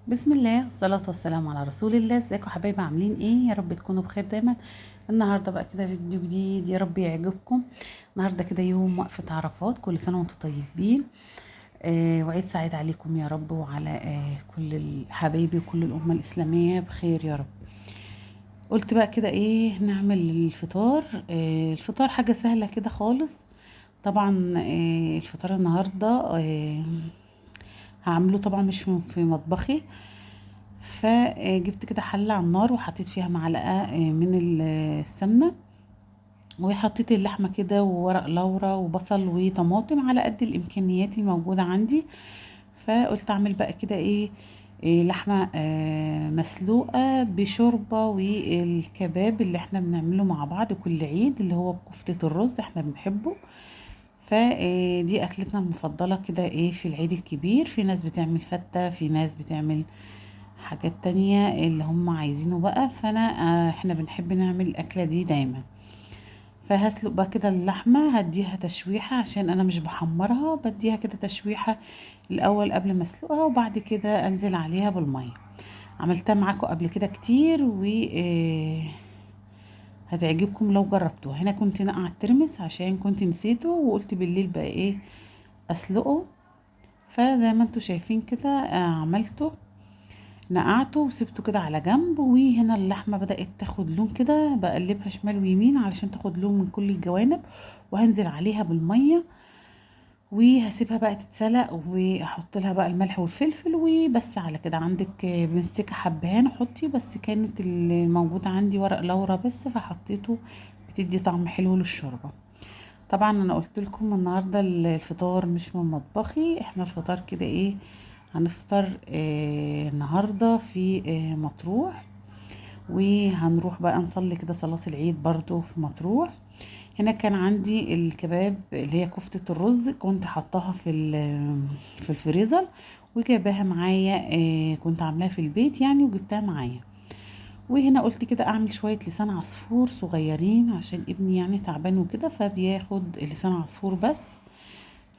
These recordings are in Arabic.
بسم الله والصلاة والسلام على رسول الله. ازيكم حبايبي؟ عاملين ايه؟ يا رب تكونوا بخير دايما. النهارده بقى كده فيديو جديد، يا رب يعجبكم. النهارده كده يوم وقفة عرفات، كل سنة وانتم طيبين. وعيد سعيد عليكم يا رب، وعلى كل حبايبي وكل الأمة الإسلامية بخير يا رب. قلت بقى كده ايه نعمل الفطار. الفطار حاجة سهلة كده خالص. طبعا الفطار النهارده هعمله طبعا مش في مطبخي. فجبت كده حلة على النار وحطيت فيها معلقة من السمنة، وحطيت اللحمة كده وورق لورا وبصل وطماطم على قد الإمكانيات الموجودة عندي. فقلت أعمل بقى كده إيه لحمة مسلوقة بشوربة، والكباب اللي احنا بنعمله مع بعض كل عيد اللي هو كفتة الرز احنا بنحبه. فدي أكلتنا المفضلة كده ايه في العيد الكبير. في ناس بتعمل فتة، في ناس بتعمل حاجات تانية اللي هم عايزينه بقى. فانا احنا بنحب نعمل الاكلة دي دايما. فهسلق بقى كده اللحمة، هديها تشويحة عشان انا مش بحمرها، بديها كده تشويحة الاول قبل ما اسلقها، وبعد كده انزل عليها بالمية. عملتها معاكم قبل كده كتير، و هتعجبكم لو جربتوها. هنا كنت نقع الترمس عشان كنت نسيته، وقلت بالليل بقى ايه اسلقه. فزي ما انتوا شايفين كده عملته، نقعته وسبته كده على جنب. وهنا اللحمة بدأت تاخد لون كده، بقلبها شمال ويمين علشان تاخد لون من كل الجوانب، وهنزل عليها بالمية وهسيبها بقى تتسلق، واحط لها بقى الملح والفلفل وبس. على كده عندك بنستيك حبهان حطي، بس كانت الموجودة عندي ورق لورا بس فحطيته، بتدي طعم حلو للشوربة. طبعا انا قلت لكم النهارده الفطار مش من مطبخي، احنا الفطار كده ايه هنفطر النهارده في مطروح. وهنروح بقى نصلي كده صلاة العيد برضو في مطروح. هنا كان عندي الكباب اللي هي كفتة الرز، كنت حطاها في الفريزر وجايباها معايا. كنت عاملاها في البيت يعني وجبتها معايا. وهنا قلت كده اعمل شوية لسان عصفور صغيرين عشان ابني يعني تعبان وكده فبياخد لسان عصفور بس.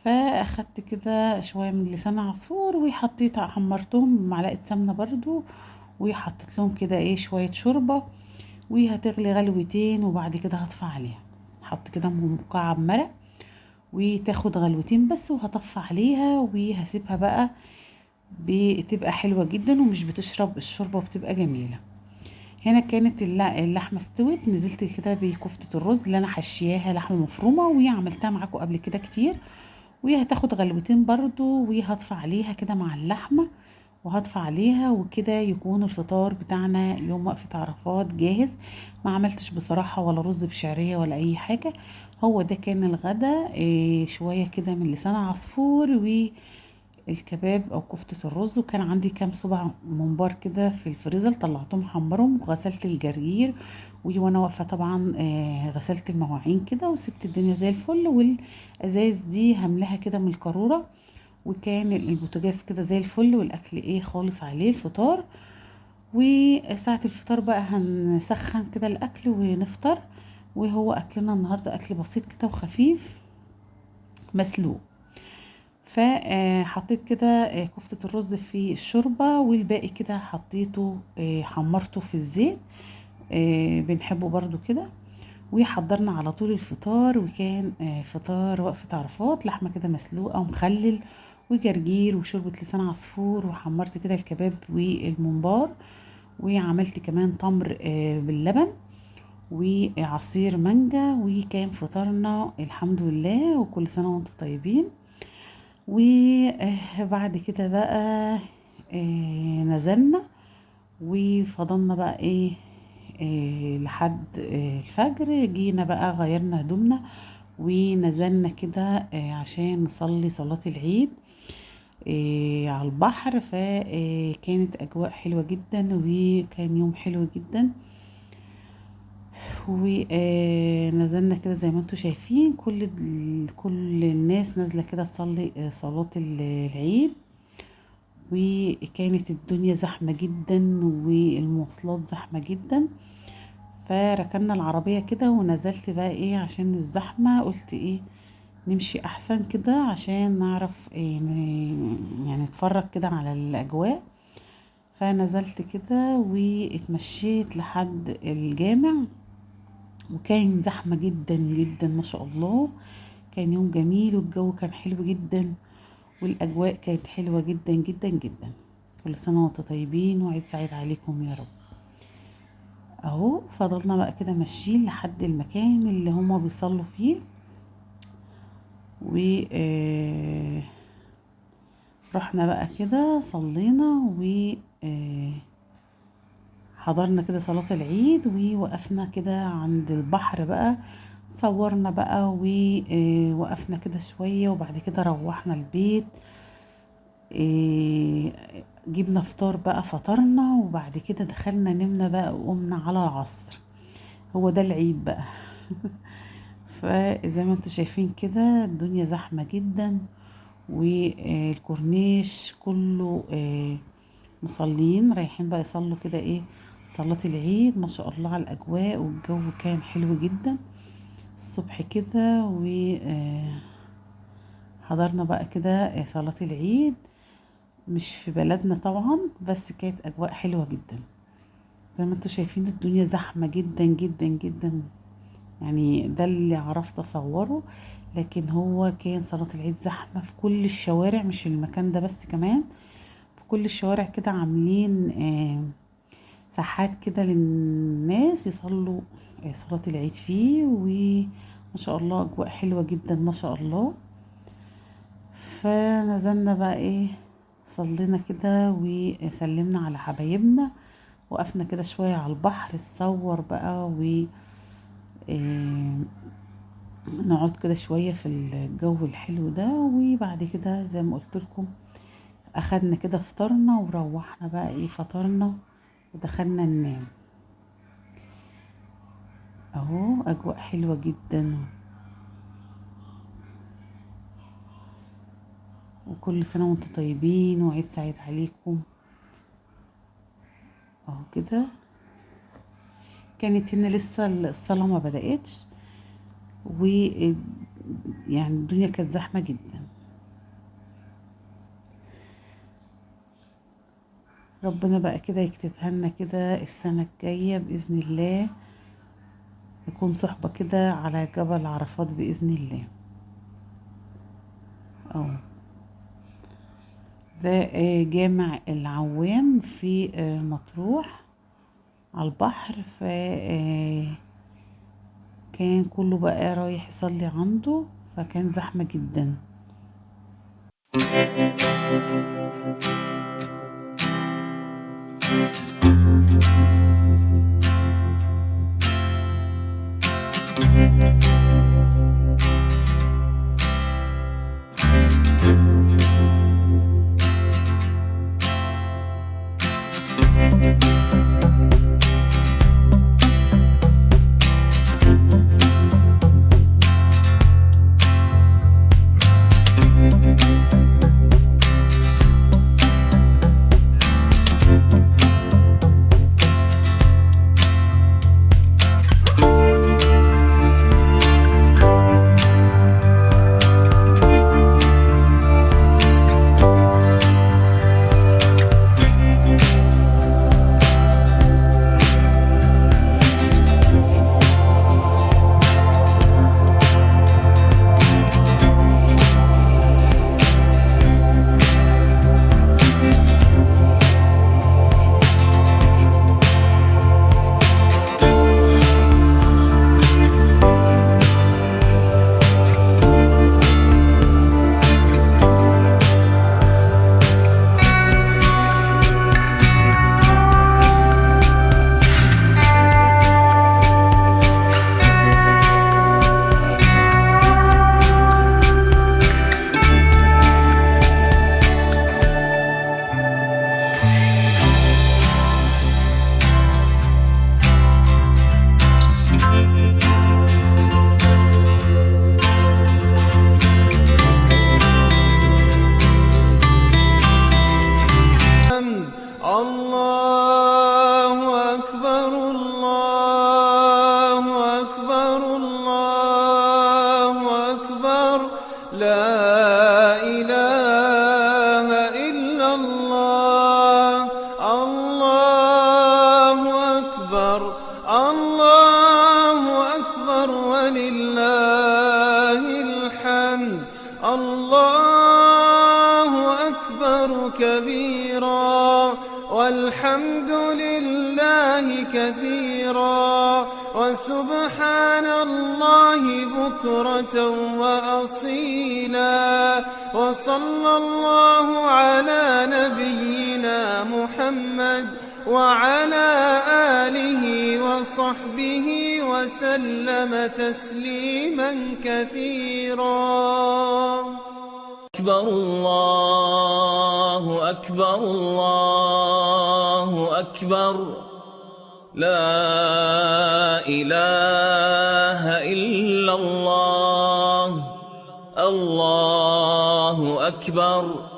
فاخدت كده شوية من لسان عصفور وحطيت حمرتهم بمعلقة سمنة برضو، وحطيت لهم كده ايه شوية شوربة، وهتغلي غلوتين وبعد كده هطفى عليها. حط كده مكعب مرق وتاخد غلوتين بس، وهطفى عليها وهسيبها بقى. بتبقى حلوة جدا ومش بتشرب الشوربة وبتبقى جميلة. هنا كانت اللحمة استوت، نزلت كده بكفتة الرز اللي انا حشياها لحمة مفرومة، وهي عملتها معاكم قبل كده كتير. وهي هتاخد غلوتين برضو وهطفى عليها كده مع اللحمة، وهطفى عليها وكده يكون الفطار بتاعنا يوم وقفة عرفات جاهز. ما عملتش بصراحة ولا رز بشعرية ولا اي حاجة. هو ده كان الغدا، شوية كده من لسان عصفور الكباب او كفتة الرز. وكان عندي كام صباع ممبار كده في الفريزر، طلعتهم حمرهم وغسلت الجرجير. وانا واقفة طبعا غسلت المواعين كده وسبت الدنيا زي الفل. والازاز دي هملاها كده من القارورة. وكان البوتاجاز كده زي الفل، والاكل ايه خالص عليه الفطار. وساعة الفطار بقى هنسخن كده الاكل ونفطر. وهو اكلنا النهاردة اكل بسيط كده وخفيف مسلوق. فحطيت كده كفتة الرز في الشوربة، والباقي كده حطيته حمرته في الزيت. بنحبه برضو كده. وحضرنا على طول الفطار، وكان فطار وقفة عرفات، لحمة كده مسلوقة ومخلل وجرجير وشوربة لسان عصفور، وحمرت كده الكباب والممبار. وعملت كمان تمر باللبن وعصير مانجا. وكان فطارنا الحمد لله، وكل سنة وانتم طيبين. وبعد كده بقى نزلنا وفضلنا بقى لحد الفجر. جينا بقى غيرنا هدومنا ونزلنا كده عشان نصلي صلاة العيد على البحر. فكانت أجواء حلوة جدا وكان يوم حلو جدا. ونزلنا كده زي ما انتوا شايفين، كل الناس نازلة كده تصلي صلاة العيد. وكانت الدنيا زحمة جدا والمواصلات زحمة جدا. فركنا العربية كده ونزلت بقى عشان الزحمة، قلت نمشي احسن كده عشان نعرف يعني نتفرج كده على الاجواء. فنزلت كده واتمشيت لحد الجامع، وكان زحمة جدا جدا ما شاء الله. كان يوم جميل والجو كان حلو جدا، والأجواء كانت حلوة جدا جدا جدا. كل سنة وانتم طيبين وعيد سعيد عليكم يا رب. اهو فضلنا بقى كده ماشيين لحد المكان اللي هما بيصلوا فيه، و رحنا بقى كده صلينا، و حضرنا كده صلاة العيد، ووقفنا كده عند البحر بقى، صورنا بقى ووقفنا كده شوية، وبعد كده روحنا البيت. جبنا فطار بقى، فطرنا، وبعد كده دخلنا نمنا بقى وقمنا على العصر. هو ده العيد بقى. فزي ما انتوا شايفين كده الدنيا زحمة جدا، والكورنيش كله مصلين رايحين بقى يصلوا كده صلاة العيد. ما شاء الله على الأجواء، والجو كان حلو جدا الصبح كده. وحضرنا بقى كده صلاة العيد، مش في بلدنا طبعا، بس كانت أجواء حلوة جدا. زي ما انتوا شايفين الدنيا زحمة جدا جدا جدا، يعني ده اللي عرفت أصوره. لكن هو كان صلاة العيد زحمة في كل الشوارع، مش المكان ده بس، كمان في كل الشوارع كده عاملين ساحات كده للناس يصلوا صلاة العيد فيه. وما شاء الله أجواء حلوة جدا ما شاء الله. فنزلنا بقى صلينا كده وسلمنا على حبايبنا، وقفنا كده شوية على البحر نصور بقى، و نقعد كده شوية في الجو الحلو ده. وبعد كده زي ما قلت لكم اخدنا كده فطرنا، وروحنا بقى فطرنا ودخلنا ننام. اهو اجواء حلوة جدا، وكل سنة وانتم طيبين وعيد سعيد عليكم. اهو كده كانت هنا لسه الصلاة ما بدأتش، يعني الدنيا كانت زحمة جدا. ربنا بقى كده يكتبها لنا كده السنة الجاية بإذن الله، نكون صحبة كده على جبل عرفات بإذن الله. اه ده جامع العوام في مطروح على البحر. كان كله بقى رايح يصلي عنده، فكان زحمة جدا. لا إله إلا الله. كبيرا والحمد لله كثيرا وسبحان الله بكرة وأصيلا وصلى الله على نبينا محمد وعلى آله وصحبه وسلم تسليما كثيرا. أكبر الله أكبر الله أكبر لا إله إلا الله الله أكبر.